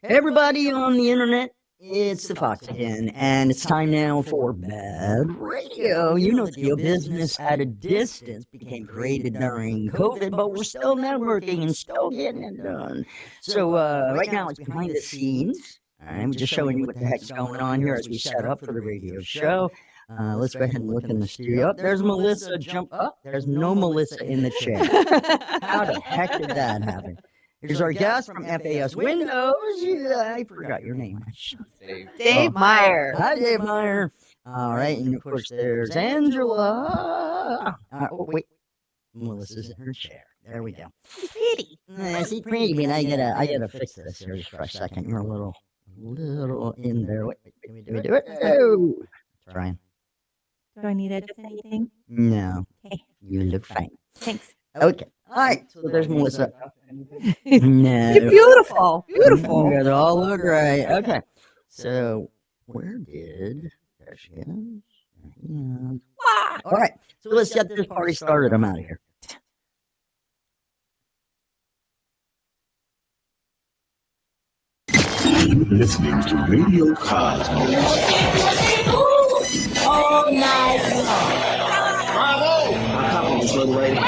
Hey, everybody on the internet, it's the Fox again, and it's time now for Bad Radio. You know the deal, business at a distance became created during COVID, but we're still networking and still getting it done. So right now it's behind the scenes. I'm just showing you what the heck's going on here as we set up for the radio show. Let's go ahead and look in the studio. Oh, there's Melissa. Jump up. There's no Melissa in the chair. How the heck did that happen? Here's our guest from FAS Windows. I forgot your name. Dave Meyer. Hi, Dave Meyer. All right, and of course there's Angela. Oh wait, Melissa's in her chair. There we go. She's pretty. She's pretty, but I gotta fix this here just for a second. You're a little in there. Wait, can we do it? Oh, trying. Do I need to edit anything? No. Okay. You look fine. Thanks. Okay. All right. So there's Melissa. No. You're beautiful. Beautiful. You guys all look right. Okay. So where did there she is? Yeah. All right. So let's get this party started. I'm out of here. Listening to Radio Cosmos. All night long. Bravo! My compliments, little lady.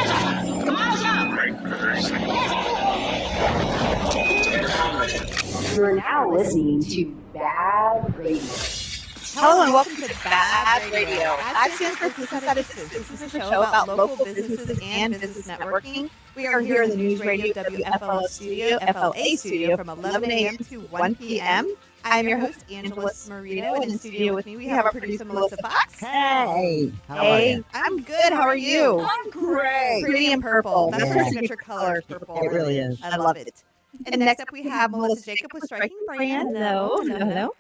You're now listening to Bad Radio. Hello and welcome to Bad Radio. BAD stands for Business at a Distance. This is a show about local businesses and business networking. We are here in the News Radio WFLA studio from 11 a.m. to 1 p.m. I'm your host, Angela Marito, and in the studio with me we have our producer, Melissa Fox. Hey. How are Hey, you? I'm good. How are you? I'm great. Pretty in purple. That's her signature color, purple. It really is. I love it. And next up, we have Melissa Jacob with Striking Brand. Hello.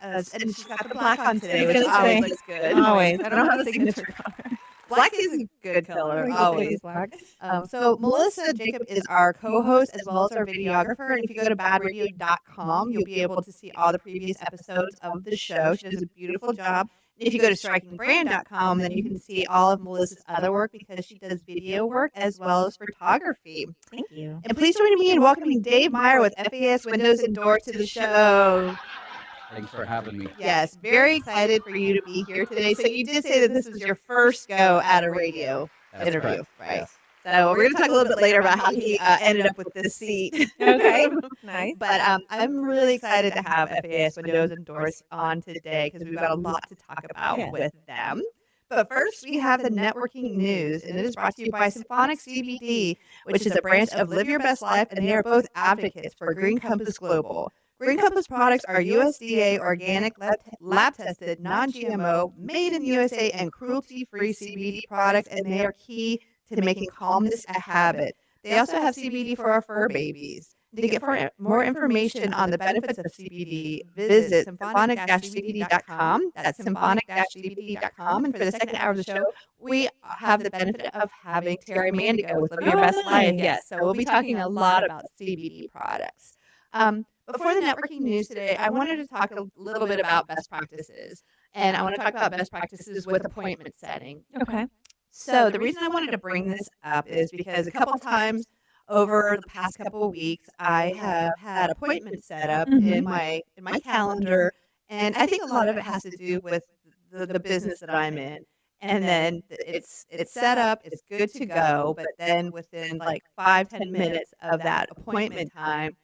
And she's got the black on today, which always looks good. Always. I don't have a signature color. Black is a good color, always. Black. So Melissa Jacob is our co-host as well as our videographer. And if you go to baadradio.com, you'll be able to see all the previous episodes of the show. She does a beautiful job. If you go to strikingbrand.com, then you can see all of Melissa's other work because she does video work as well as photography. Thank you. And please join me in welcoming Dave Meyer with FAS Windows and Doors to the show. Thanks for having me. Yes, very excited for you to be here today. So you did say that this was your first go at a radio interview, correct. right? Yes. So we're going to talk a little bit later about how he ended up with this seat. Okay. Nice. But I'm really excited to have FAS Windows and Doors on today because we've got a lot to talk about with them. But first, we have the networking news, and it is brought to you by Symphonic CBD, which is a branch of Live Your Best Life, and they are both advocates for Green Compass Global. Green Compass products are USDA organic, lab-tested, non-GMO, made in the USA, and cruelty-free CBD products, and they are key to making calmness a habit. They also have CBD for our fur babies. To get more information on the benefits of CBD, visit symphonic-cbd.com. That's symphonic-cbd.com. And for the second hour of the show, we have the benefit of having Terry Mandigo with Live Your Best Life. Yes, so we'll be talking a lot about CBD products. Before the networking news today, I wanted to talk a little bit about best practices. And I want to talk about best practices with appointment setting. Okay. So the reason I wanted to bring this up is because a couple times over the past couple of weeks, I have had appointments set up in my calendar, and I think a lot of it has to do with the business that I'm in. And then it's set up, it's good to go, but then within like 5-10 minutes of that appointment time,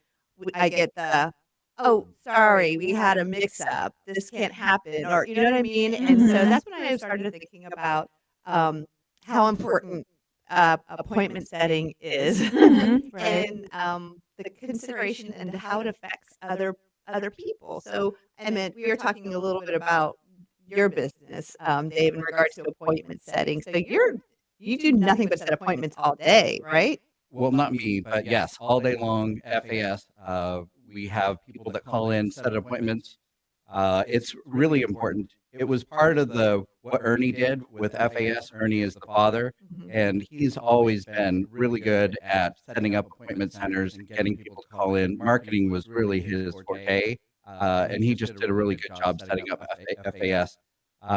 I get the, oh, sorry, we had a mix-up. This can't happen, or you know what I mean? And so that's when I started thinking about how important appointment setting is, and the consideration and how it affects other people. So, I mean, we were talking a little bit about your business, Dave, in regards to appointment setting. So you do nothing but set appointments all day, right? Well, not me, but yes, all day long, FAS. We have people that call in, set appointments. It's really important. It was part of what Ernie did with FAS. Ernie is the father, and he's always been really good at setting up appointment centers and getting people to call in. Marketing was really his forte, and he just did a really good job setting up FAS.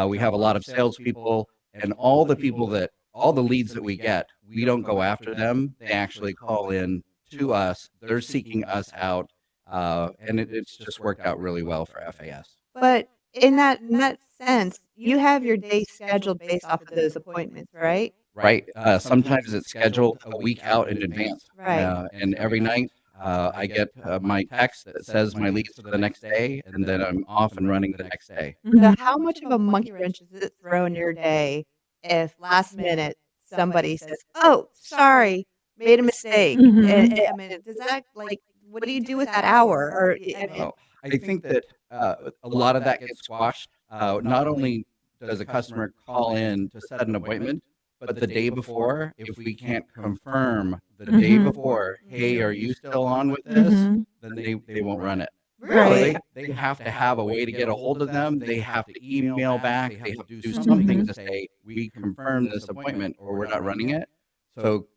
We have a lot of salespeople, and all the leads that we get, we don't go after them. They actually call in to us. They're seeking us out. and it's just worked out really well for FAS. But in that sense, you have your day scheduled based off of those appointments, right? Right. Sometimes it's scheduled a week out in advance. Right. And every night I get my text that says my leads for the next day, and then I'm off and running the next day. So how much of a monkey wrench does it throw in your day if last minute somebody says, "Oh, sorry, made a mistake," and I mean, does that like what do you do with that hour? Or I mean, Oh, I think that a lot of that gets squashed. Not only does a customer call in to set an appointment, but the day before, if we can't confirm the day before, hey, are you still on with this? Then they won't run it. So Right. they have to have a way to get a hold of them. They have to email back. They have to do something to say, we confirm this appointment or we're not running it. So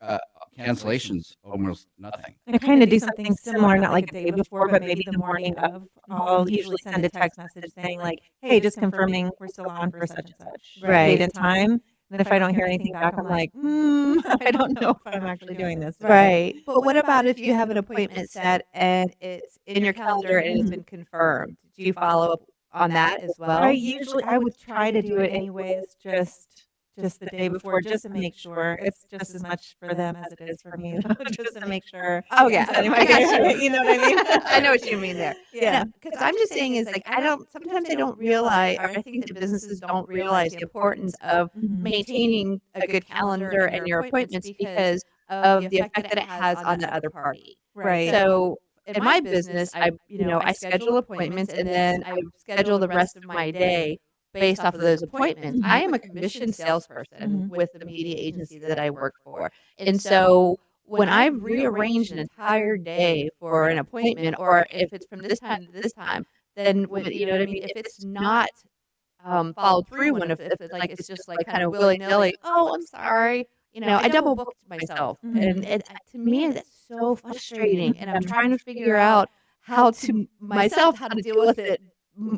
cancellations, almost nothing. I kind of do something similar, not like a day before, but maybe the morning of. I'll usually send a text message saying like, "Hey, just confirming we're still on for such and such Right. date and time." And if I don't hear anything back, I'm like, I don't know if I'm actually doing this. Right. But what about if you have an appointment set and it's in your calendar and it's been confirmed? Do you follow up on that as well? I would try to do it anyways, just the day before, just to make sure. It's just as much for them as it is for me, just to make sure. Oh yeah, Anyway, I got you. you know what I mean? I know what you mean there. Yeah. Because I'm just saying is like sometimes I don't realize, or I think that businesses don't realize the importance of maintaining a good calendar and your appointments because of the effect that it has on the other party. Right. So in my business, I schedule appointments and then I schedule the rest of my day based off of those appointments. I am a commissioned salesperson with the media agency that I work for. And so when I rearrange an entire day for an appointment, or if it's from this time to this time, then you know what I mean? If it's not followed through, if it's just like kind of willy nilly, oh, I'm sorry. I double booked myself. And to me, that's so frustrating. And I'm trying to figure out how to deal with it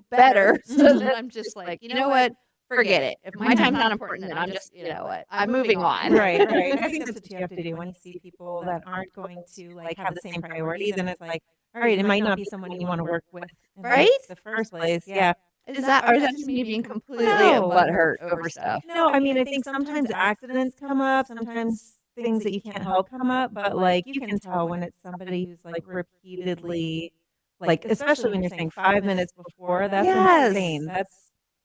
better so that I'm just like, you know what, forget it. If my time's not important, then I'm just, you know what, I'm moving on. Right. I think that's what you have to do when you see people that aren't going to like have the same priorities. And it's like, all right, it might not be someone you want to work with in the first place. Yeah. Is that just me being completely butthurt over stuff? No, I mean, I think sometimes accidents come up, sometimes things that you can't help come up, but like you can tell when it's somebody who's like repeatedly, like especially when you're saying 5 minutes before, that's insane.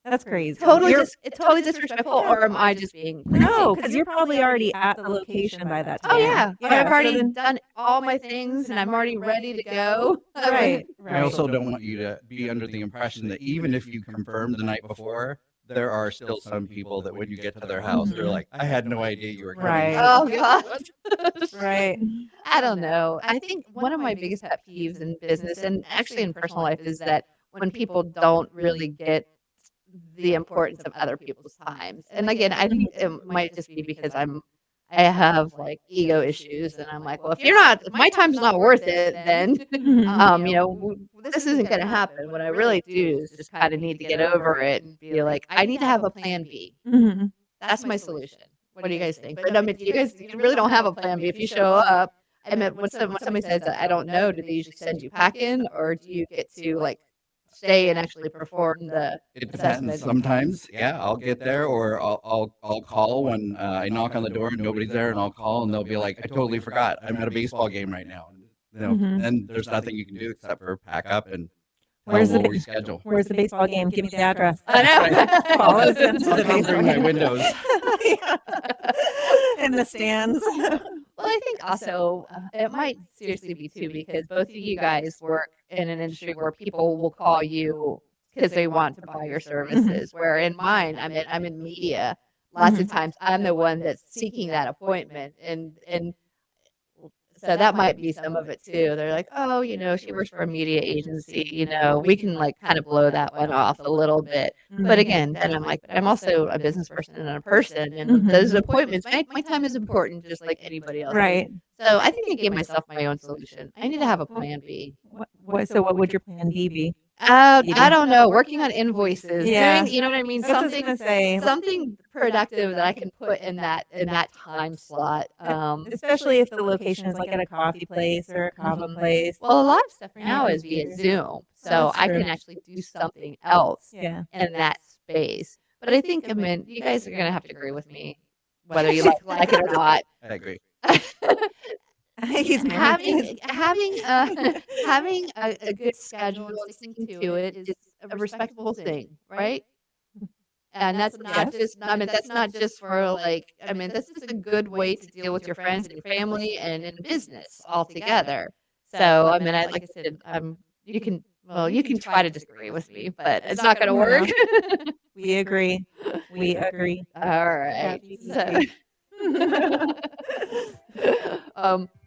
That's crazy. It's totally disrespectful, or am I just being crazy? No, because you're probably already at the location by that time. Oh yeah, I've already done all my things and I'm already ready to go. Right. I also don't want you to be under the impression that even if you confirm the night before, there are still some people that when you get to their house, they're like, I had no idea you were coming. Right. Oh God. Right. I don't know. I think one of my biggest pet peeves in business and actually in personal life is that when people don't really get the importance of other people's times. And again, I think it might just be because I have like ego issues, and I'm like, well, if my time's not worth it, then this isn't going to happen. What I really do is just kind of need to get over it and be like, I need to have a plan B. That's my solution. What do you guys think? But I mean, you really don't have a plan B if you show up. I mean, when somebody says that, I don't know, do they usually send you packing, or do you get to like stay and actually perform the assessment? Sometimes, yeah, I'll get there, or I'll call when I knock on the door and nobody's there, and I'll call and they'll be like, I totally forgot. I'm at a baseball game right now. Then there's nothing you can do except for pack up and we'll reschedule. Where's the baseball game? Give me the address. I know. Follow us into the I'll come baseball through my game. windows. In the stands. Well, I think also it might seriously be too, because both of you guys work in an industry where people will call you because they want to buy your services. Where in mine, I'm in media. Lots of times I'm the one that's seeking that appointment, and so that might be some of it too. They're like, oh, she works for a media agency. We can like kind of blow that one off a little bit. But again, then I'm like, but I'm also a business person and a person, and those appointments, my time is important just like anybody else. Right. So I think I gave myself my own solution. I need to have a plan B. So what would your plan B be? I don't know. Working on invoices, Yeah. doing, you know what I mean? That's what I was gonna say. Something productive that I can put in that time slot. Especially if the location is like at a coffee place or a kava place. Well, a lot of stuff now is via Zoom, so That's I true. can actually do something else Yeah. in that space. But I think, I mean, you guys are gonna have to agree with me, whether you like it or not. I agree. He's married. Having a good schedule and sticking to it is a respectable thing, right? And that's not just, I mean, that's not just for like, I mean, this is a good way to deal with your friends and your family and in business altogether. So, I mean, like I said, you can try to disagree with me, but it's not going to work. We agree. We agree. All right. So,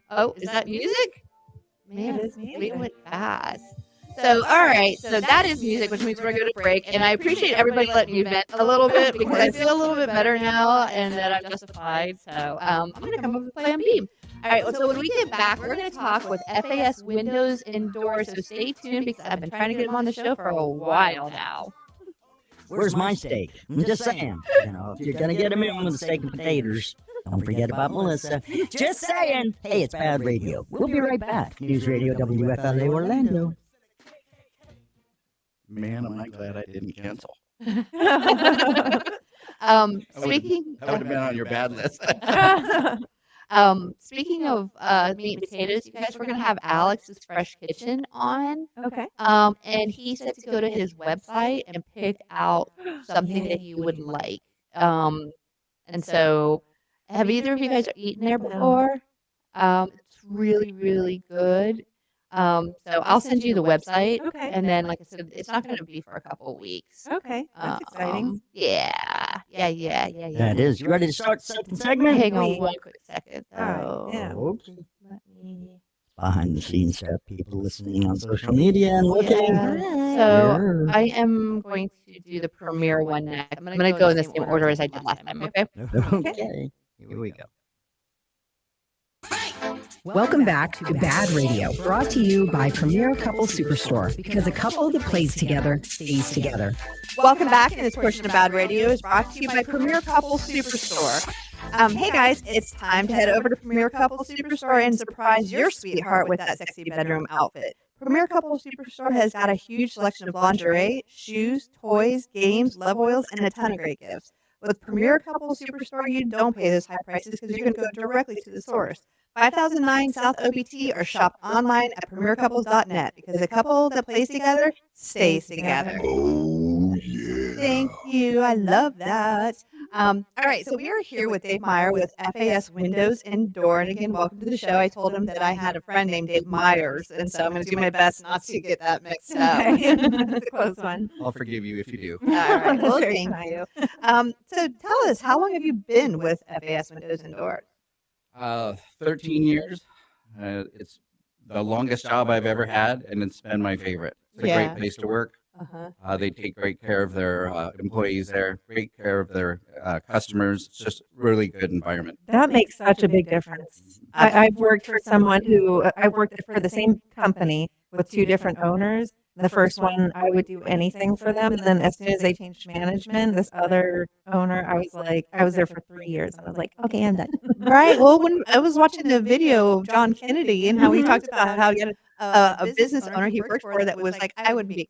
oh, is that music? Man, It is music. we went fast. So, all right. So that is music, which means we're going to break. And I appreciate everybody letting me vent a little bit because I feel a little bit better now and that I'm justified. So I'm going to come up with Plan B. All right. Well, so when we get back, we're going to talk with FAS Windows and Doors. So stay tuned because I've been trying to get them on the show for a while now. Where's my steak? I'm just saying. You know, if you're gonna get him in with the steak and potatoes, don't forget about Melissa. Just saying. Hey, it's Bad Radio. We'll be right back. News Radio WFLA Orlando. Man, am I glad I didn't cancel. Speaking, That would have been on your bad list. Speaking of meat and potatoes, you guys, we're gonna have Alex's Fresh Kitchen on. Okay. And he said to go to his website and pick out something that you would like. And so, have either of you guys eaten there before? It's really, really good. So I'll send you the website, Okay. and then, like I said, it's not going to be for a couple of weeks. Okay. That's exciting. Yeah. That is. You ready to start the second segment? Hang on Wait. one quick second. All right, though. yeah. Okay. Let me. Behind the scenes stuff, people listening on social media and looking. Yeah. So Sure. I am going to do the premiere one next. I'm going to go in the same order as I did last time. Okay. Okay. Here we go. Welcome back to Bad Radio, brought to you by Premier Couple Superstore, because a couple that plays together stays together. Welcome back, and this portion of Bad Radio is brought to you by Premier Couple Superstore. Hey guys, it's time to head over to Premier Couple Superstore and surprise your sweetheart with that sexy bedroom outfit. Premier Couple Superstore has got a huge selection of lingerie, shoes, toys, games, love oils, and a ton of great gifts. With Premier Couple Superstore, you don't pay those high prices because you can go directly to the source. 5009 South OBT or shop online at premiercouples.net because a couple that plays together stays together. Oh, yeah. Thank you. I love that. All right. So we are here with Dave Meyer with FAS Windows and Door. And again, welcome to the show. I told him that I had a friend named Dave Myers. And so I'm going to do my best not to get that mixed up. That's a close one. I'll forgive you if you do. All right. Well, Very thank kind. you. So tell us, how long have you been with FAS Windows and Doors? 13 years. It's the longest job I've ever had, and it's been my favorite. It's a Yeah. great place to work. Uh-huh. They take great care of their employees there, great care of their customers. It's just really good environment. That makes such a big difference. I've worked for someone who I worked for the same company with two different owners. The first one, I would do anything for them. And then as soon as they changed management, this other owner, I was there for 3 years. And I was like, okay, I'm done. Right. Well, when I was watching the video of John Kennedy and how he talked about how he had a business owner he worked for that was like, I would be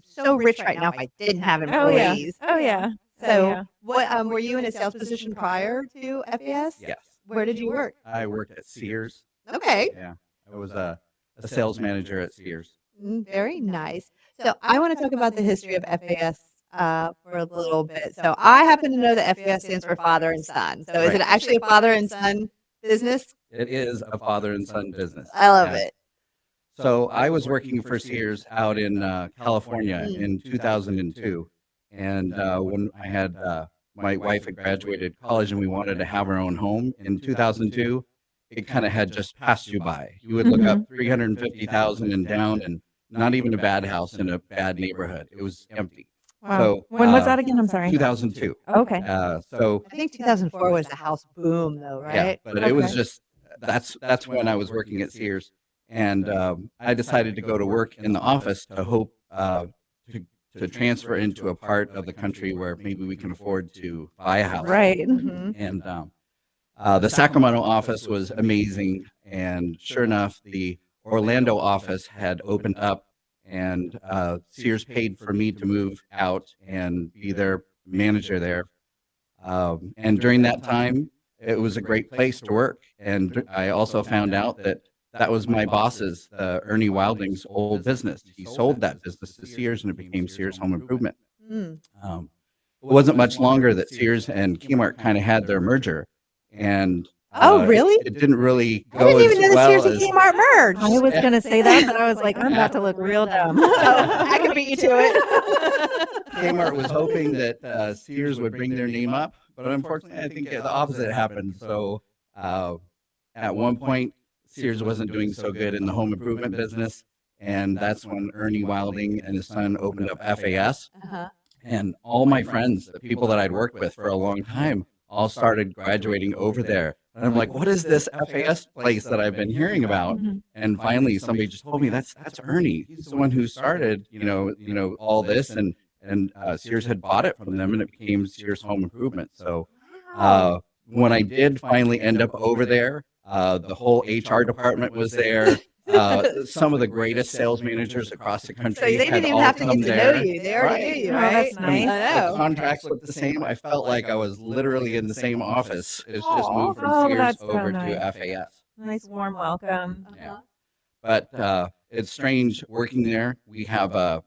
so rich right now if I didn't have Oh, yeah. employees. Oh, yeah. So, what were you in a sales position prior to FAS? Yes. Where did you work? I worked at Sears. Okay. Yeah. I was a sales manager at Sears. Very nice. So I want to talk about the history of FAS for a little bit. So I happen to know that FAS stands for father and son. So is it actually a father and son business? It is a father and son business. I love Yeah. it. So I was working for Sears out in California in 2002. And when I had my wife had graduated college and we wanted to have our own home in 2002, it kind of had just passed you by. You would look up 350,000 and down, and not even a bad house in a bad neighborhood. It was empty. Wow. So When was that again? I'm sorry. 2002. Okay. So I think 2004 was the house boom, though, yeah, right? but it was Okay. just that's when I was working at Sears, and I decided to go to work in the office to hope to transfer into a part of the country where maybe we can afford to buy a house. Right. And the Sacramento office was amazing. And sure enough, the Orlando office had opened up, and Sears paid for me to move out and be their manager there. And during that time, it was a great place to work. And I also found out that that was my boss's, Ernie Wilding's old business. He sold that business to Sears, and it became Sears Home Improvement. Mm. It wasn't much longer that Sears and Kmart kind of had their merger, and Oh, really? it didn't really I go didn't even as know the well Sears and as Kmart merged. I was going to say that, but I was like, I'm about to look real dumb. I can beat you to it. Kmart was hoping that Sears would bring their name up, but unfortunately, I think the opposite happened. So at one point, Sears wasn't doing so good in the home improvement business, and that's when Ernie Wilding and his son opened up FAS. Uh-huh. And all my friends, the people that I'd worked with for a long time, all started graduating over there. And I'm like, what is this FAS place that I've been hearing about? And finally, somebody just told me that's Ernie. He's the one who started, all this, and Sears had bought it from them, and it became Sears Home Improvement. So when I did finally end up over there, the whole HR department was there. Some of the greatest sales managers across the country. So they had didn't even all have to come get to there. know you. They already knew you, Oh, right? that's nice. I know. The contracts looked the same. I felt like I was literally in the same office. It's just Aw. moved from Oh, Sears that's so over nice. to FAS. Nice warm welcome. Yeah. But it's strange working there. We have a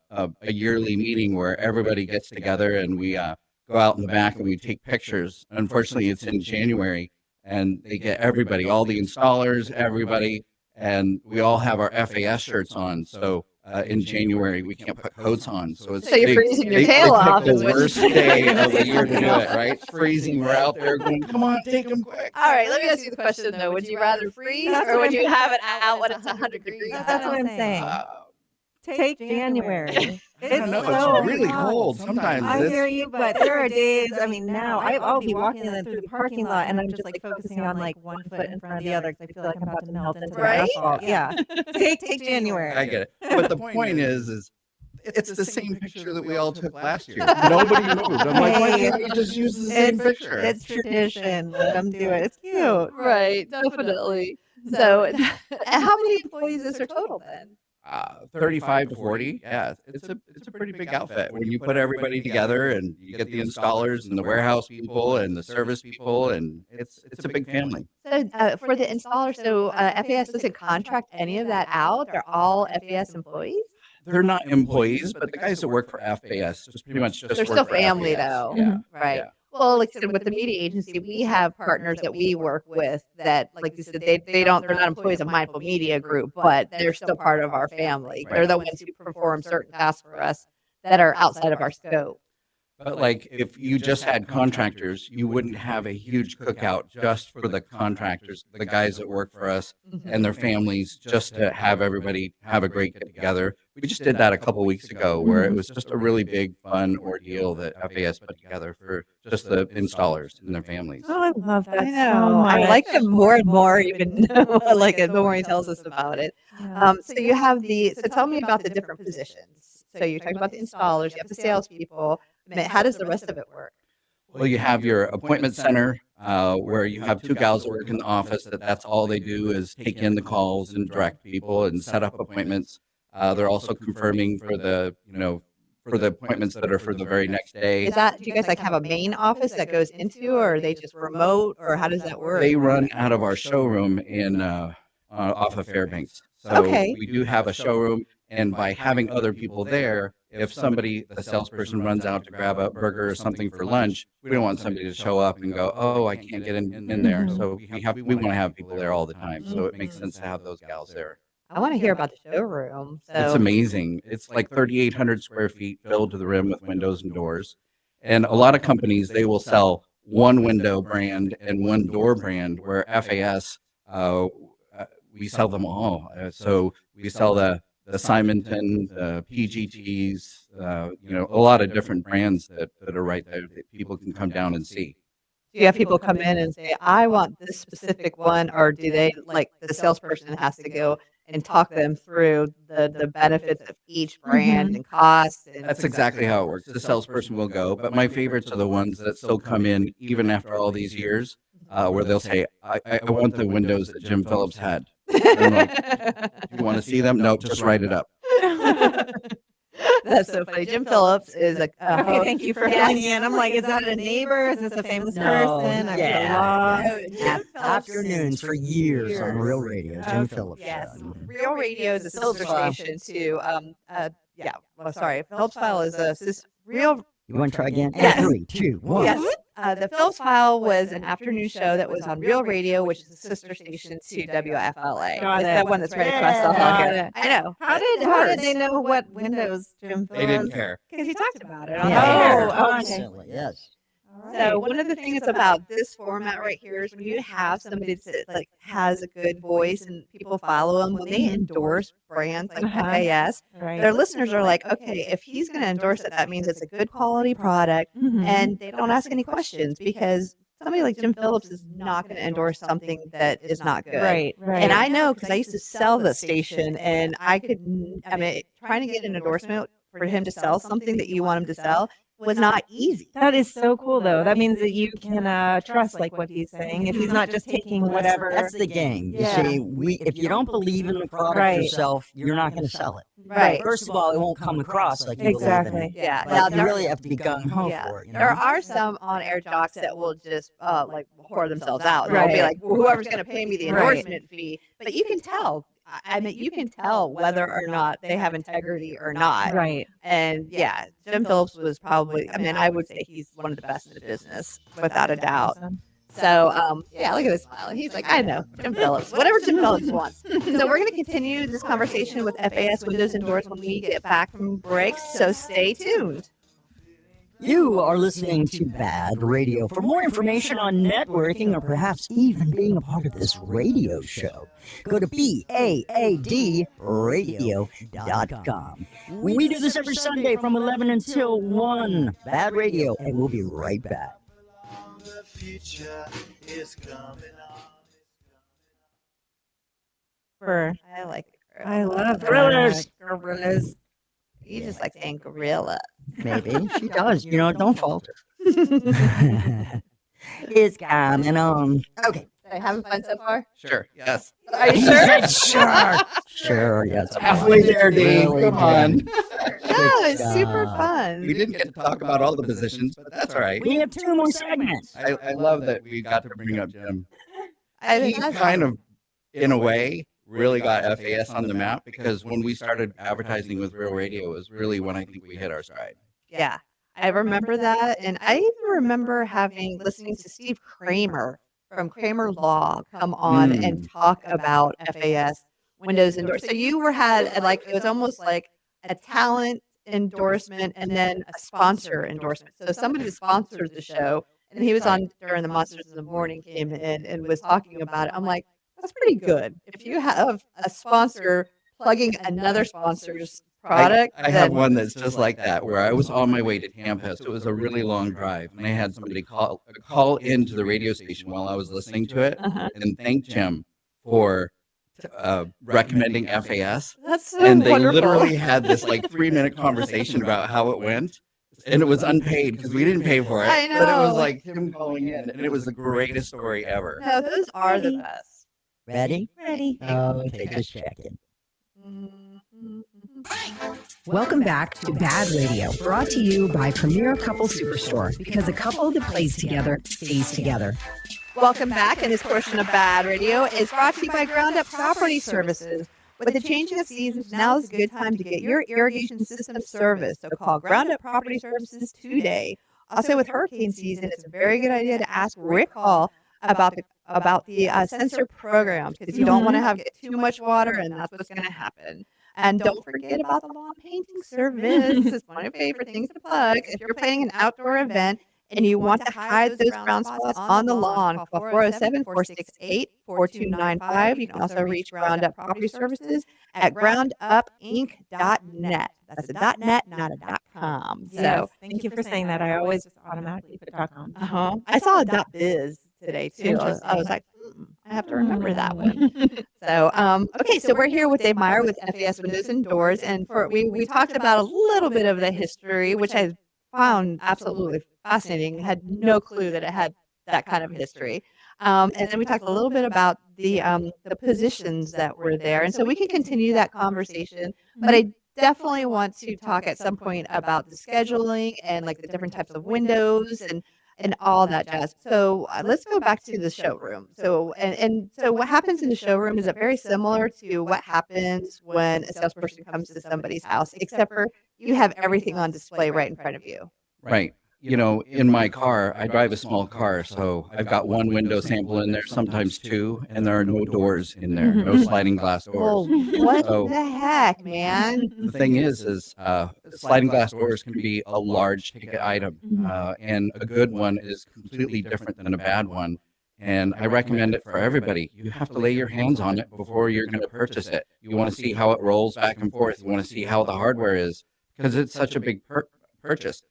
yearly meeting where everybody gets together, and we go out in the back and we take pictures. Unfortunately, it's in January, and they get everybody, all the installers, everybody, and we all have our FAS shirts on. So in January, we can't put coats on. So it's So you're freezing your tail off. The is what worst you- day of the year to do it, right? It's freezing. We're out there going, come on, take them quick. All right, let me ask you the question though. Would you rather freeze That's or what would I'm- you have it out when it's 100 degrees? That's what I'm saying. Take January. I don't know. so It's really hot. cold sometimes. I This- hear you, but there are days. I mean, now I'll be walking in through the parking lot, and I'm just like focusing on like one foot in front of the other because I feel like I'm about to melt into Right? the asphalt. Yeah, take January. I get it. But the point is it's the same picture that we all took last year. Nobody moved. I'm like, why can't we just use the same picture? It's tradition. Let them do it. It's cute. Right, definitely. So, how many employees is there total then? 35 to 40. Yeah, it's a pretty big outfit when you put everybody together and you get the installers and the warehouse people and the service people, and it's a big family. So, for the installer, so FAS doesn't contract any of that out. They're all FAS employees. They're not employees, but the guys that work for FAS just pretty much just They're work still for family, FAS. though. Yeah. Right. Yeah. Well, like I said, with the media agency, we have partners that we work with that, like you said, they're not employees of Mindful Media Group, but they're still part of our family. Right. They're the ones who perform certain tasks for us that are outside of our scope. But like if you just had contractors, you wouldn't have a huge cookout just for the contractors, the guys that work for us and their families, just to have everybody have a great get together. We just did that a couple weeks ago where it was just a really big fun ordeal that FAS put together for just the installers and their families. Oh, I love that. I so know. much. I like them more and more, even like the more he tells us about it. Yeah. So you have so tell me about the different positions. So you talked about the installers, you have the salespeople. I mean, how does the rest of it work? Well, you have your appointment center where you have two gals that work in the office. That's all they do is take in the calls and direct people and set up appointments. They're also confirming for the appointments that are for the very next day. Do you guys like have a main office that goes into, or are they just remote, or how does that work? They run out of our showroom in off of Fairbanks. So Okay. we do have a showroom, and by having other people there, if the salesperson runs out to grab a burger or something for lunch, we don't want somebody to show up and go, oh, I can't get in there. So we want to have people there all the time. So it makes sense to have those gals there. I want to hear about the showroom. So It's amazing. It's like 3,800 square feet filled to the rim with windows and doors. And a lot of companies, they will sell one window brand and one door brand, where FAS, we sell them all. So we sell the Simonton, the PGTs, a lot of different brands that are right there that people can come down and see. do you have people come in and say, I want this specific one, or do they like the salesperson has to go and talk them through the benefits of each brand and costs. And That's exactly how it works. The salesperson will go, but my favorites are the ones that still come in even after all these years, where they'll say, I want the windows that Jim Phillips had. And I'm like, you want to see them? No, just write it up. That's so funny. Jim Phillips is a Okay, thank you for filling in. I'm like, is that a neighbor? Is this a famous person? I've been lost. Afternoons for years on Real Radio. Jim Phillips Yes, Show. Real Radio is a sister station to yeah. Well, sorry, Phillips File is a real. You want to try again? Yes. 3, 2, 1. Yes. The Phillips File was an afternoon show that was on Real Radio, which is a sister station to WFLA. Got It's it. that one that's right across the hall Got here. it. I know. How did they know what windows Jim They didn't Phillips? care. Because he talked about it on Yeah. the air. Oh, okay. Constantly, yes. So one of the things about this format right here is when you have somebody that like has a good voice and people follow them, when they endorse brands like FAS, Right. their listeners are like, okay, if he's going to endorse it, that means it's a good quality product, Mhm. and they don't ask any questions because somebody like Jim Phillips is not going to endorse something that is not good. Right. Right. And I know because I used to sell the station, and I could, I mean, trying to get an endorsement for him to sell something that you want him to sell was not easy. That is so cool, though. That means that you can trust like what he's saying. If he's not just taking whatever. That's the game. You Yeah. see, if you don't believe in the product Right. yourself, you're not going to sell it. Right. First of all, it won't come across like you Exactly. believe in it. Yeah. Like, Now, you there- really have to be gung ho Yeah. for it. You know? There are some on-air jocks that will just like whore themselves out. They'll be Right. like, well, whoever's going to pay me the Right. endorsement fee. But you can tell. I mean, you can tell whether or not they have integrity or not. Right. And yeah, Jim Phillips was probably. I mean, I would say he's one of the best in the business, without a doubt. Awesome. So, yeah, look at his smile. He's like, I know, Jim Phillips, whatever Jim Phillips wants. So we're going to continue this conversation with FAS Windows and Doors when we get back from breaks. So stay tuned. You are listening to Bad Radio. For more information on networking or perhaps even being a part of this radio show, go to BAADradio.com. We do this every Sunday from 11 until 1. Bad Radio, and we'll be right back. The future is coming on. I like it. I love Gorillas. Gorillas. You just like saying gorilla. Maybe. She does. You know, don't falter. It's coming on. Okay. Are you having fun so far? Sure. Yes. Are you sure? Sure. Sure, yes. Halfway there, Dean. Really Come on. good. No, it's super job. fun. We didn't get to talk about all the positions, but that's all right. We have 2 more segments. I love that we got to bring up Jim. I He think that's kind of, in a way, really got FAS on the map because when we started advertising with Real Radio, it was really when I think we hit our stride. yeah. I remember that, and I even remember listening to Steve Kramer from Kramer Law come on and talk about FAS Windows and Doors. So you had like it was almost like a talent endorsement and then a sponsor endorsement. So somebody sponsored the show, and he was on during the Monsters in the Morning, came in and was talking about it. I'm like, that's pretty good. If you have a sponsor plugging another sponsor's product, I have one that's just like that, where I was on my way to Tampa, so it was a really long drive, and I had somebody call into the radio station while I was listening to it and thank Jim for recommending FAS. That's so And they wonderful. literally had this like 3-minute conversation about how it went. And it was unpaid because we didn't pay for it. I But it was know. like him calling in, and it was the greatest story ever. No, those are the best. Ready? Ready. Okay, just checking. Welcome back to Bad Radio, brought to you by Premier Couple Superstore, because a couple that plays together stays together. Welcome back, and this portion of Bad Radio is brought to you by Ground Up Property Services. With the changing of seasons, now is a good time to get your irrigation system serviced. So call Ground Up Property Services today. Also, with hurricane season, it's a very good idea to ask Rick Hall about the sensor programs because you don't want to get too much water, and that's what's going to happen. And don't forget about the lawn painting service. It's one of my favorite things to plug. If you're planning an outdoor event and you want to hide those brown spots on the lawn, call 407-468-4295. You can also reach Ground Up Property Services at groundupinc.net. That's a .net, not a .com. So, Yes, thank you for saying that. I always just automatically put .com. I saw a .biz today too. I was like, I have to remember that one. So, okay, so we're here with Dave Meyer with FAS Windows and Doors, and we talked about a little bit of the history, which I found absolutely fascinating. Had no clue that it had that kind of history. And then we talked a little bit about the positions that were there, and so we can continue that conversation. But I definitely want to talk at some point about the scheduling and like the different types of windows and all that jazz. So let's go back to the showroom. So and so what happens in the showroom is it very similar to what happens when a salesperson comes to somebody's house, except for you have everything on display right in front of you. Right. In my car, I drive a small car, so I've got one window sample in there, sometimes two, and there are no doors in there, no sliding glass Well, doors. what So the heck, man? the thing is sliding glass doors can be a large ticket item, and a good one is completely different than a bad one. And I recommend it for everybody. You have to lay your hands on it before you're going to purchase it. You want to see how it rolls back and forth. You want to see how the hardware is because it's such a big purchase.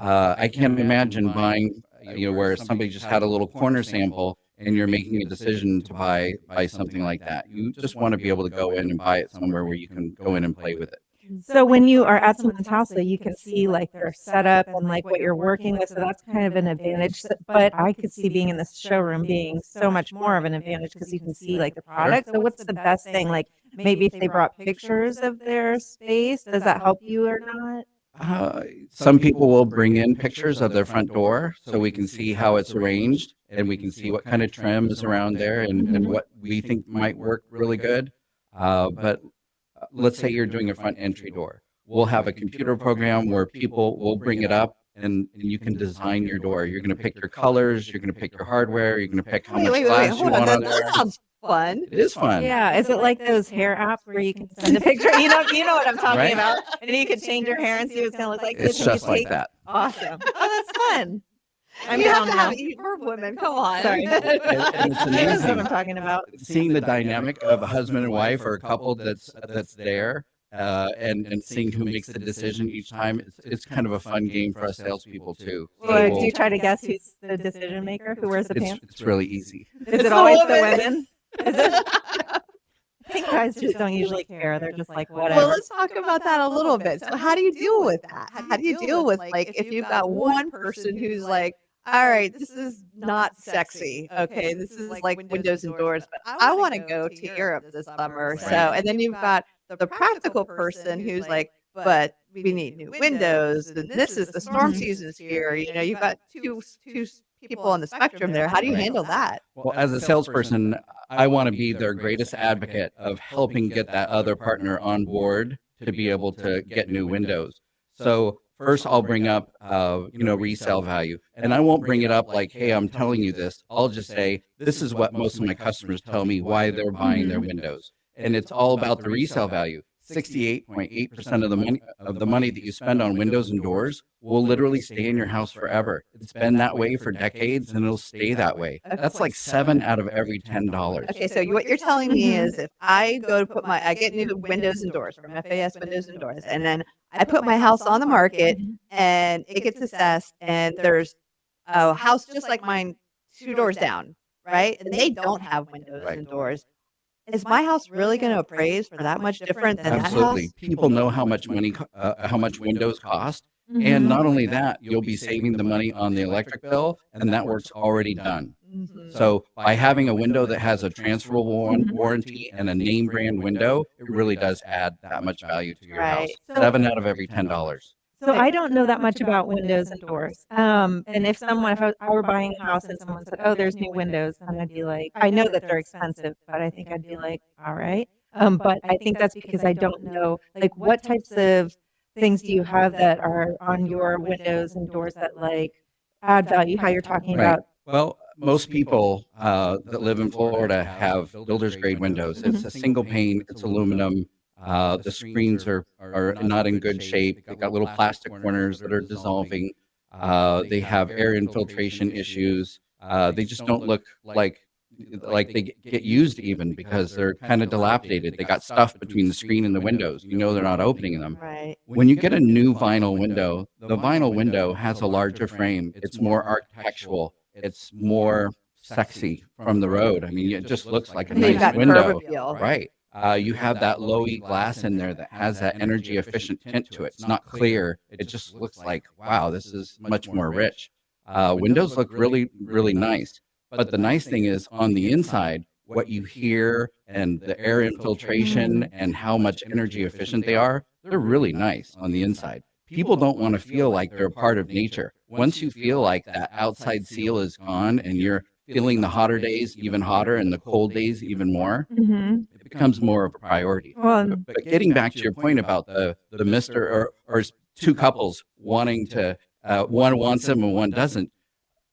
I can't imagine buying, where somebody just had a little corner sample and you're making a decision to buy something like that. You just want to be able to go in and buy it somewhere where you can go in and play with it. So when you are at someone's house, so you can see like their setup and like what you're working with. So that's kind of an advantage. But I could see being in this showroom being so much more of an advantage because you can see like the product. So what's the best thing? Like maybe if they brought pictures of their space, does that help you or not? Some people will bring in pictures of their front door so we can see how it's arranged and we can see what kind of trim is around there and what we think might work really good. But let's say you're doing a front entry door. We'll have a computer program where people will bring it up and you can design your door. You're going to pick your colors, you're going to pick your hardware, you're going to pick how much glass you want on there. That sounds fun. It is fun. Yeah. Is it like those hair apps where you can send a picture? You know what I'm talking Right? about? And you can change your hair and see what it's going to look like. It's So you just like take- that. Awesome. Oh, that's fun. I'm You have down to now. have we're women. Come on. Sorry. And it's That's what amazing. I'm talking about. Seeing the dynamic of a husband and wife or a couple that's there and seeing who makes the decision each time, it's kind of a fun game for us salespeople too. Or do you try to guess who's the decision maker? Who wears the pants? It's really easy. Is it always the women? Is it? I think guys just don't usually care. They're just like, whatever. Well, let's talk about that a little bit. So how do you deal with that? How do you deal with like if you've got one person who's like, all right, this is not sexy. Okay, this is like windows and doors, but I want to go to Europe this summer. So, and then you've got the practical person who's like, but we need new windows. And this is the storm season's here. You've got two people on the spectrum there. How do you handle that? Well, as a salesperson, I want to be their greatest advocate of helping get that other partner on board to be able to get new windows. So first, I'll bring up, resale value, and I won't bring it up like, "Hey, I'm telling you this." I'll just say, "This is what most of my customers tell me why they're buying their windows," and it's all about the resale value. 68.8% of the money that you spend on windows and doors will literally stay in your house forever. It's been that way for decades, and it'll stay that way. That's like 7 out of every $10. Okay, so what you're telling me is if I go to I get new windows and doors from FAS Windows and Doors, and then I put my house on the market and it gets assessed, and there's a house just like mine 2 doors down, right? And they don't have windows and doors. Is my house really going to appraise for that much different than Absolutely. that house? People know how much windows cost. And not only that, you'll be saving the money on the electric bill, and that work's already done. So by having a window that has a transferable warranty and a name brand window, it really does add that much value to your house. Right. 7 out of every $10. So I don't know that much about windows and doors. And if I were buying a house and someone said, "Oh, there's new windows," then I'd be like, I know that they're expensive, but I think I'd be like, all right. But I think that's because I don't know, like, what types of things do you have that are on your windows and doors that like add value? How you're talking Right. about? Well, most people that live in Florida have builder's grade windows. It's a single pane, it's aluminum. The screens are not in good shape. They've got little plastic corners that are dissolving. They have air infiltration issues. They just don't look like they get used even because they're kind of dilapidated. They got stuff between the screen and the windows. They're not opening them. Right. When you get a new vinyl window, the vinyl window has a larger frame. It's more architectural. It's more sexy from the road. I mean, it just looks like a And they've nice got window. curb appeal. Right. You have that low E glass in there that has that energy efficient tint to it. It's not clear. It just looks like, wow, this is much more rich. Windows look really, really nice. But the nice thing is on the inside, what you hear and the air infiltration and how much energy efficient they are, they're really nice on the inside. People don't want to feel like they're a part of nature. Once you feel like that outside seal is gone and you're feeling the hotter days even hotter and the cold days even more, Mhm. it becomes more of a priority. Well, But getting back to your point about the Mr. or two couples wanting to, one wants them and one doesn't,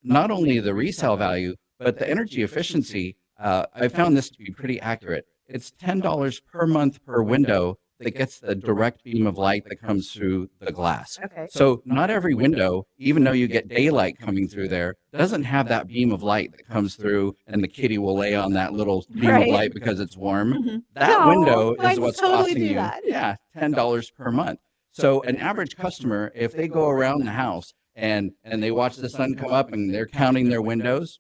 not only the resale value, but the energy efficiency, I found this to be pretty accurate. It's $10 per month per window that gets the direct beam of light that comes through the glass. Okay. So not every window, even though you get daylight coming through there, doesn't have that beam of light that comes through and the kitty will lay on that little beam Right. of light because it's warm. Mhm. That No, window is mine's what's totally costing do you, that. yeah, $10 per month. So an average customer, if they go around the house and they watch the sun come up and they're counting their windows,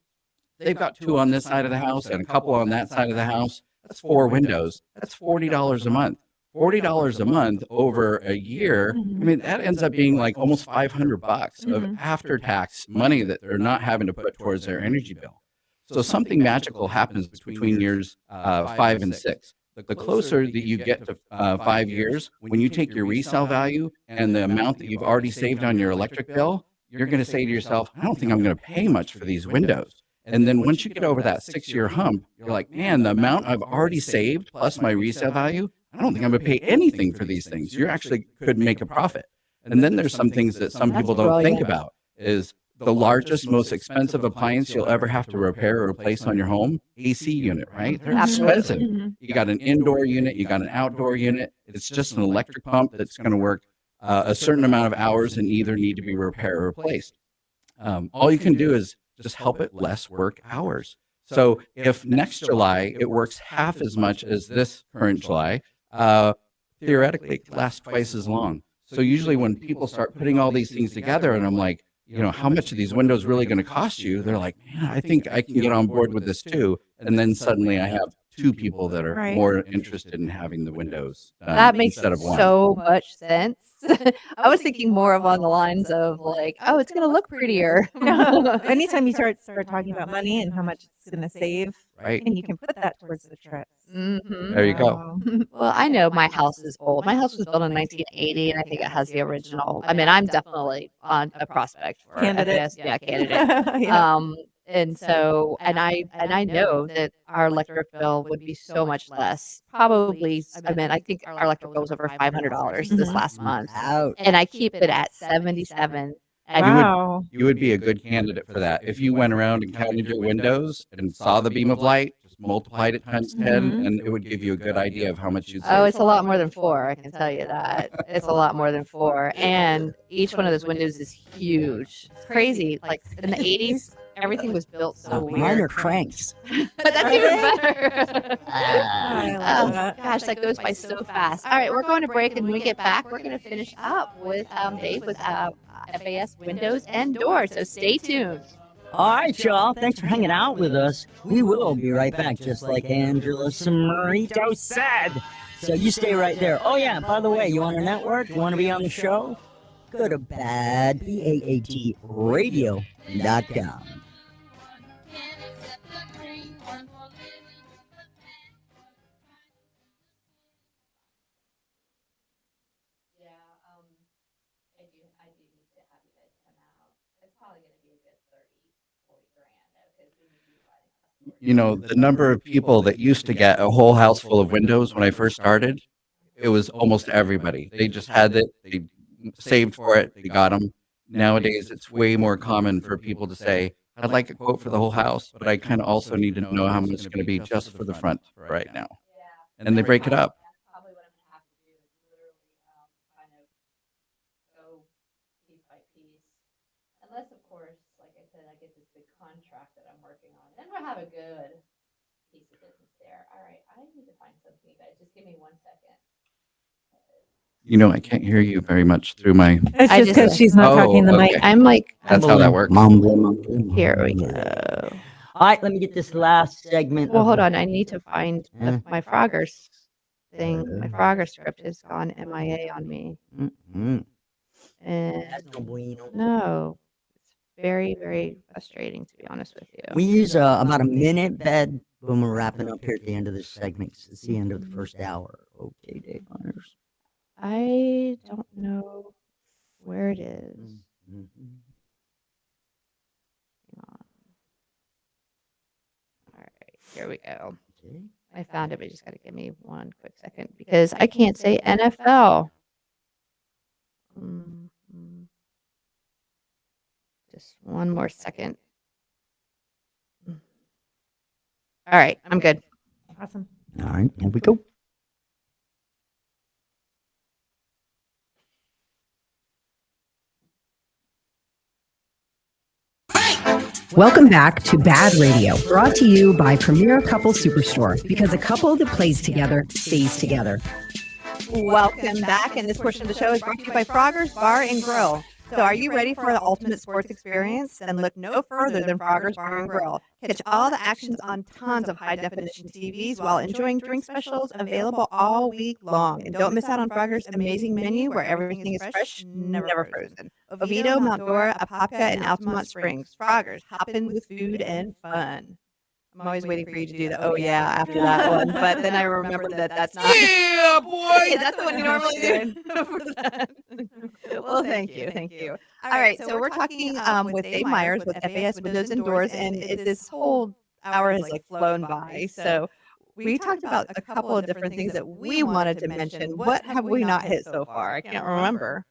they've got two on this side of the house and a couple on that side of the house. That's 4 windows. That's $40 a month. $40 a month over a year. I mean, that ends up being like almost $500 of after-tax money that they're not having to put towards their energy bill. So something magical happens between years 5 and 6. The closer that you get to 5 years, when you take your resale value and the amount that you've already saved on your electric bill, you're going to say to yourself, I don't think I'm going to pay much for these windows. And then once you get over that 6-year hump, you're like, man, the amount I've already saved plus my resale value, I don't think I'm going to pay anything for these things. You actually could make a profit. And then there's some things that some people don't think about is the largest, most expensive appliance you'll ever have to repair or replace on your home, AC unit, right? They're expensive. You got an indoor unit, you got an outdoor unit. It's just an electric pump that's going to work a certain amount of hours and either need to be repaired or replaced. All you can do is just help it less work hours. So if next July it works half as much as this current July, theoretically it lasts twice as long. So usually when people start putting all these things together and I'm like, you know, how much are these windows really going to cost you? They're like, man, I think I can get on board with this too. And then suddenly I have 2 people that are Right. more interested in having the windows done That makes instead of one. so much sense. I was thinking more of on the lines of like, oh, it's going to look prettier. No. Anytime you start talking about money and how much it's going to save, Right. and you can put that towards the trips. Mhm. There you go. Wow. Well, I know my house is old. My house was built in 1980, and I think it has the original. I mean, I'm definitely on a prospect for Candidate. FAS. Yeah, candidate. Yeah. And so, and I know that our electric bill would be so much less. Probably, I mean, I think our electric bill was over $500 this Mhm. last month, Out. and I keep it at 77. And Wow. You would be a good candidate for that. If you went around and counted your windows and saw the beam of light, just multiplied it times 10, Mhm. and it would give you a good idea of how much you'd Oh, save. it's a lot more than 4. I can tell you that. It's a lot more than 4. And each one of those windows is huge. It's crazy. Like in the 80s, everything was built so Mine weird. are cranks. But that's even better. I Ah. love that. Gosh, that goes by so fast. All right, we're going to break, and when we get back, we're going to finish up with Dave with FAS windows and doors. So stay tuned. All right, y'all. Thanks for hanging out with us. We will be right back, just like Angela Samarito said. So you stay right there. Oh, yeah, by the way, you on a network? You want to be on the show? Go to BAAdradio.com. Yeah, I do need to have you guys come out. It's probably going to be a good 30, 40 grand, because we need you by You know, the number of people that used to get a whole house full of windows when I first started, it was almost everybody. They just had it, they saved for it, they got them. Nowadays, it's way more common for people to say, I'd like a quote for the whole house, but I kind of also need to know how much it's going to be just for the front right now. And they break it up. That's probably what I'm going to have to do is literally kind of go piece by piece. Unless, of course, like I said, I get this big contract that I'm working on. And we'll have a good piece of business there. All right, I need to find something, guys. Just give me 1 second. You know, I can't hear you very much through my. It's I just just- because she's not talking the mic. okay. I'm like, That's how that works. Mumbling. here we go. All right, let me get this last segment. Well, of hold the- on. I need to find my Frogger's thing. My Frogger script has gone MIA on me. Mhm. And That's no bueno. no, it's very, very frustrating, to be honest with you. We use about a minute bed when we're wrapping up here at the end of this segment. 'Cause it's the end of the first hour. Okay, Dave Hunters. I don't know where it is. Mhm. Hang on. All right, here we go. Okay. I found it, but you just got to give me one quick second because I can't say NFL. Mhm. Just one more second. All right, I'm good. Awesome. All right, here we go. Welcome back to Bad Radio, brought to you by Premier Couple Superstore, because a couple that plays together stays together. Welcome back, and this portion of the show is brought to you by Frogger's Bar and Grill. So are you ready for the ultimate sports experience? Then look no further than Frogger's Bar and Grill. Catch all the actions on tons of high-definition TVs while enjoying drink specials available all week long. And don't miss out on Frogger's amazing menu where everything is fresh, never frozen. Oviedo, Mount Dora, Apopka, and Altamont Springs. Frogger's, hopping with food and fun. I'm always waiting for you to do the "oh yeah" after that one, but then I remember that that's not. Yeah, boy. That's the one you normally do. For that. Well, thank you, thank you. All right, so we're talking with Dave Myers with FAS Windows and Doors, and this whole hour has like flown by. So we talked about a couple of different things that we wanted to mention. What have we not hit so far? I can't remember.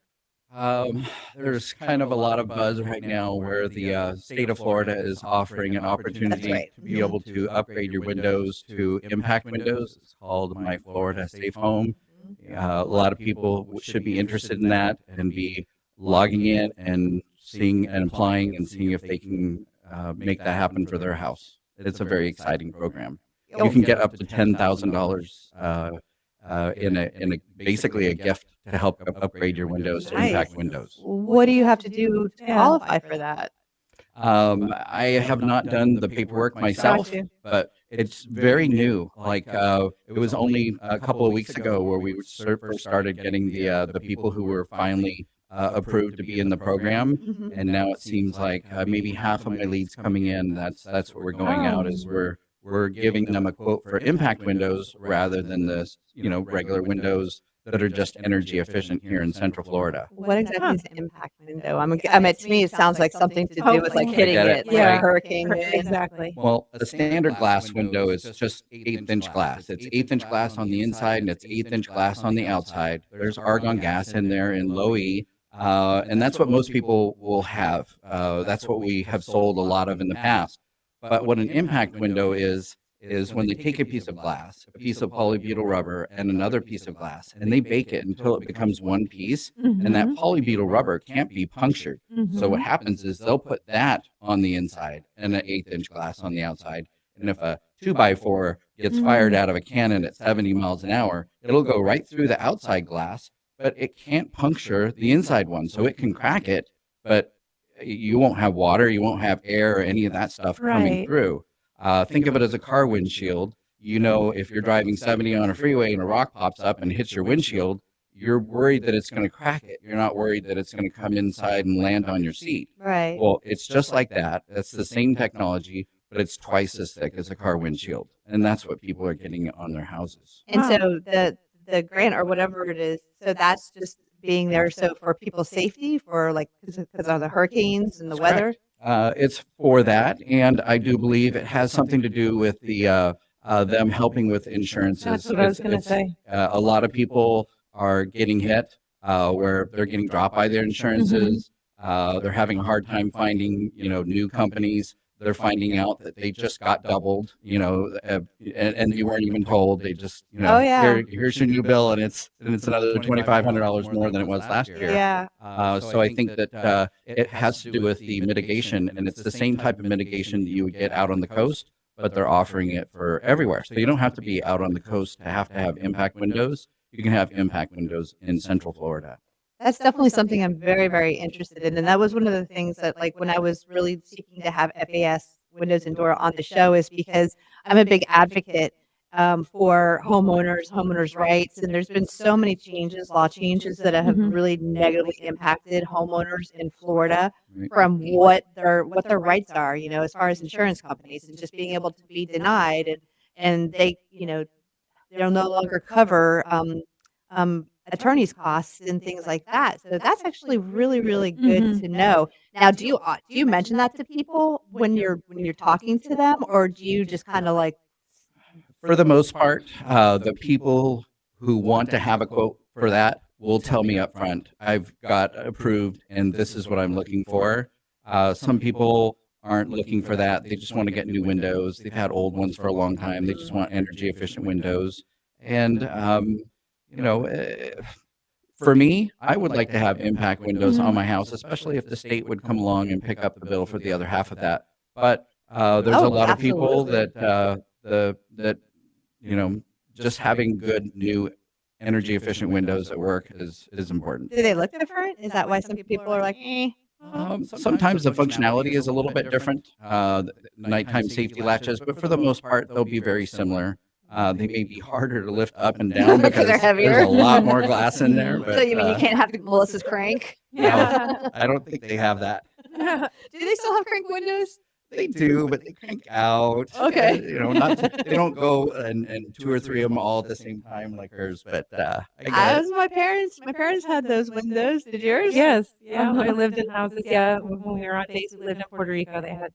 There's kind of a lot of buzz right now where the state of Florida is offering an opportunity right. to be able to upgrade your windows to impact windows. It's called My Florida Safe Home. A lot of people should be interested in that and be logging in and seeing and applying and seeing if they can make that happen for their house. It's a very exciting program. You can get up to $10,000 in a basically a gift to help upgrade your windows to impact windows. What do you have to do to qualify for that? I have not done the paperwork myself, but it's very new. Like it was only a couple of weeks ago where we first started getting the people who were finally approved to be in the program, and now it seems like maybe half of my leads coming in. That's what we're going out is we're giving them a quote for impact windows rather than the regular windows that are just energy efficient here in Central Florida. What exactly is an impact window? I mean, to me, it sounds like something to do with like hitting get it, it, like a right. hurricane. Exactly. Well, a standard glass window is just 1/8" glass. It's 1/8" glass on the inside and it's 1/8" glass on the outside. There's argon gas in there in low E, and that's what most people will have. That's what we have sold a lot of in the past. But what an impact window is when they take a piece of glass, a piece of polybutyl rubber, and another piece of glass, and they bake it until it becomes one piece, and that polybutyl rubber can't be punctured. So what happens is they'll put that on the inside and an 1/8" glass on the outside. And if a 2x4 gets fired out of a cannon at 70 miles an hour, it'll go right through the outside glass, but it can't puncture the inside one. So it can crack it, but you won't have water, you won't have air or any of that stuff coming through. Think of it as a car windshield. If you're driving 70 on a freeway and a rock pops up and hits your windshield, you're worried that it's going to crack it. You're not worried that it's going to come inside and land on your seat. Right. Well, it's just like that. That's the same technology, but it's twice as thick as a car windshield. And that's what people are getting on their houses. And so the grant or whatever it is, so that's just being there so for people's safety, for like because of the hurricanes and the weather. It's for that, and I do believe it has something to do with the them helping with insurances. That's what I was going to say. A lot of people are getting hit where they're getting dropped by their insurances. They're having a hard time finding new companies. They're finding out that they just got doubled, and you weren't even told. They just, Oh, yeah. here's your new bill, and it's another $2,500 more than it was last year. Yeah. So I think that it has to do with the mitigation, and it's the same type of mitigation that you would get out on the coast, but they're offering it for everywhere. So you don't have to be out on the coast to have impact windows. You can have impact windows in Central Florida. That's definitely something I'm very, very interested in. And that was one of the things that, like, when I was really seeking to have FAS windows and door on the show is because I'm a big advocate for homeowners' rights, and there's been so many law changes that have Mhm. really negatively impacted homeowners in Florida Right. from what their rights are, as far as insurance companies and just being able to be denied and they'll no longer cover attorney's costs and things like that. So that's actually really, really good Mhm. to know. Now, do you mention that to people when you're talking to them, or do you just kind of like For the most part, the people who want to have a quote for that will tell me up front, I've got approved and this is what I'm looking for. Some people aren't looking for that. They just want to get new windows. They've had old ones for a long time. They just want energy efficient windows. And, you know, eh, for me, I would like to have impact windows on my house, especially if the state would come along and pick up the bill for the other half of that. But there's a Oh, lot of people absolutely. that that you know, just having good new energy efficient windows at work is important. Do they look different? Is that why some people are like, eh? Sometimes the functionality is a little bit different, nighttime safety latches, but for the most part, they'll be very similar. They may be harder to lift up and down Because they're because heavier. there's a lot more glass in there. So But you mean you can't have Melissa's crank? no, I don't think they have that. Do they still have crank windows? They do, but they crank out. Okay. They don't go and two or three of them all at the same time like hers. But I get it. As my parents. My parents had those windows. Did yours? Yes. Yeah. I lived in houses. Yeah. When we were on dates, we lived in Puerto Rico. They had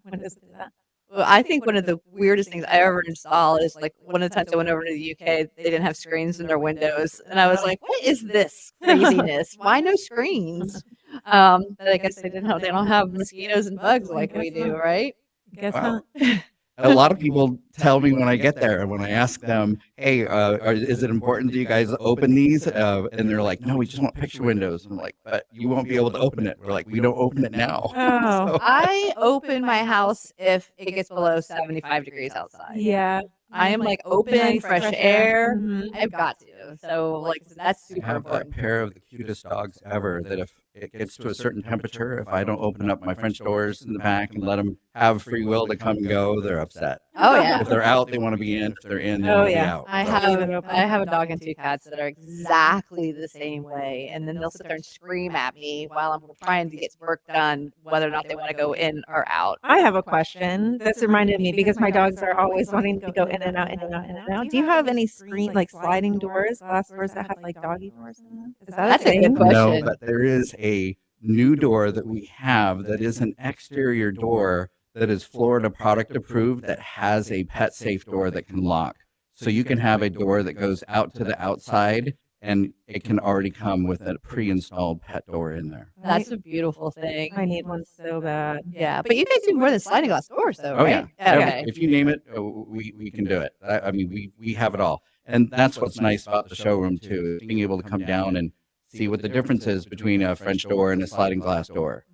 windows to that. Well, I think one of the weirdest things I ever installed is like one of the times I went over to the UK, they didn't have screens in their windows, and I was like, "What is this craziness? Why no screens?" But I guess they don't have mosquitoes and bugs like we do, right? Guess Wow. not. A lot of people tell me when I get there, when I ask them, "Hey, is it important that you guys open these?" And they're like, "No, we just want picture windows." I'm like, "But you won't be able to open it." We're like, "We don't open it now." Oh. So- I open my house if it gets below 75 degrees outside. Yeah. I am like open, Nice fresh air. Mhm. I've got to. So like that's I super have a important. pair of the cutest dogs ever that if it gets to a certain temperature, if I don't open up my French doors in the back and let them have free will to come and go, they're upset. Oh yeah. If they're out, they want to be in. If they're in, they Oh, want to be yeah. out. I So- have a dog and two cats that are exactly the same way, and then they'll sit there and scream at me while I'm trying to get work done, whether or not they want to go in or out. I have a question that's reminded me because my dogs are always wanting to go in and out, in and out, in and out. Do you have any like sliding doors, glass doors that have like doggy doors in them? Is that That's a good thing? question. No, but there is a new door that we have that is an exterior door that is Florida product approved that has a pet safe door that can lock. So you can have a door that goes out to the outside and it can already come with a pre-installed pet door in there. That's a beautiful thing. I need one so bad. Yeah, but you guys do more than sliding glass doors, though, Oh right? yeah. Okay. If you name it, we can do it. I mean, we have it all. And that's what's nice about the showroom too, is being able to come down and see what the difference is between a French door and a sliding glass door.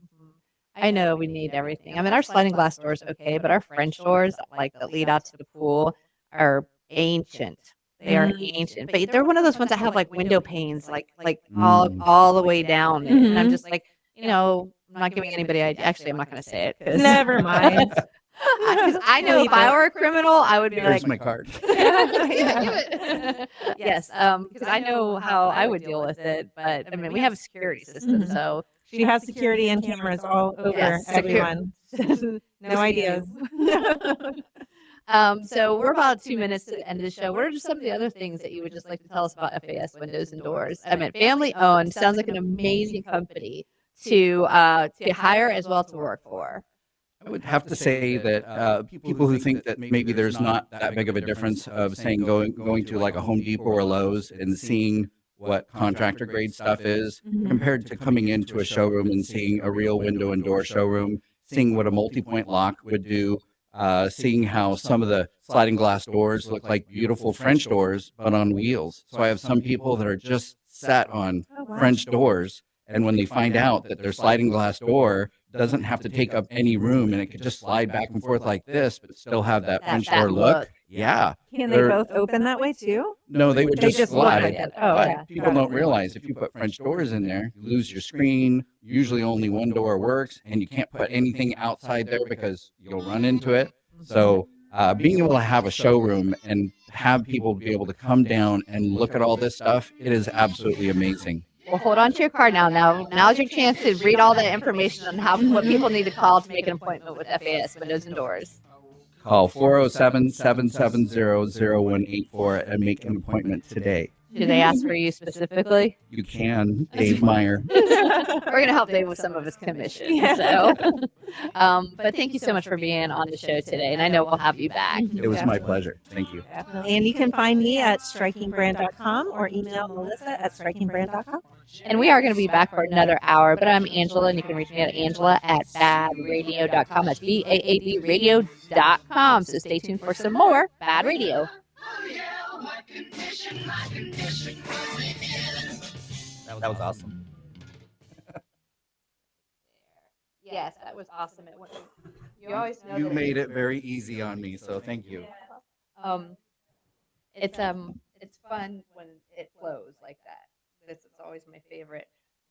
I know we need everything. I mean, our sliding glass doors okay, but our French doors, like that lead out to the pool, are ancient. They are ancient, but they're one of those ones that have like window panes, like all the way down. And I'm just like, I'm not giving anybody. Actually, I'm not going to say it. Never mind. Because I know if I were a criminal, I would be Here's like, my card. yes, because I know how I would deal with it. But I mean, we have a security system, so She has security and cameras all over Yes, everyone. No ideas. So we're about 2 minutes to the end of the show. What are just some of the other things that you would just like to tell us about FAS Windows and Doors? I mean, family owned sounds like an amazing company to hire as well to work for. I would have to say that people who think that maybe there's not that big of a difference of saying going to like a Home Depot or Lowe's and seeing what contractor grade stuff is compared to coming into a showroom and seeing a real window and door showroom, seeing what a multi-point lock would do, seeing how some of the sliding glass doors look like beautiful French doors, but on wheels. So I have some people that are just set on French doors And when they find out that their sliding glass door doesn't have to take up any room and it could just slide back and forth like this, but still have that French door look. Yeah. Can they both open that way too? No, they would They just just look slide. like it. Oh, But yeah. people Got it. don't realize if you put French doors in there, you lose your screen. Usually only one door works, and you can't put anything outside there because you'll run into it. So being able to have a showroom and have people be able to come down and look at all this stuff, it is absolutely amazing. Well, hold on to your card now. Now's your chance to read all that information on how what people need to call to make an appointment with FAS Windows and Doors. Call 407-770-0184 and make an appointment today. Did they ask for you specifically? You can, Dave Meyer. We're going to help Dave with some of his commission. Yeah. So, but thank you so much for being on the show today, and I know we'll have you back. It was my pleasure. Thank you. Definitely. And you can find me at strikingbrand.com or email Melissa at strikingbrand.com. And we are going to be back for another hour, but I'm Angela, and you can reach me at angela@baadradio.com. That's BAAD radio.com. So stay tuned for some more Bad Radio. That was awesome. Yes, that was awesome. You always know You that made it very easy on me, so thank you. It's fun when it flows like that. It's always my favorite.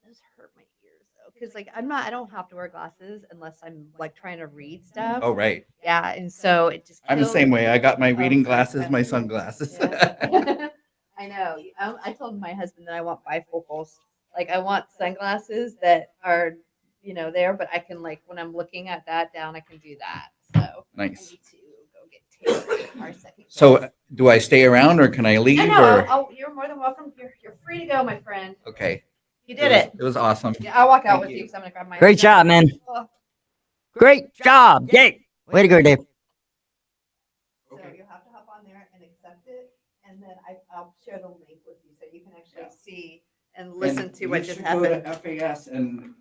Those hurt my ears though, because like I don't have to wear glasses unless I'm like trying to read stuff. Oh, right. Yeah, and so it just. I'm the kills- same way. I got my reading Oh, glasses, my sunglasses. Yeah. I know. I told my husband that I want bifocals. Like I want sunglasses that are, there, but I can like when I'm looking at that down, I can do that. So I Nice. need to go get Taylor in our second. So, do I stay around or can I leave? I know. Or You're more than welcome. You're free to go, my friend. okay, You did it. It was awesome. Yeah, I'll walk out Thank with you. you because I'm gonna grab my. Great job, man. Oh, Great job. Yay. Way to go, Dave. so you'll have to hop on there and accept it, and then I'll share the link with you so you can actually see and listen to what just happened. Go to FAS and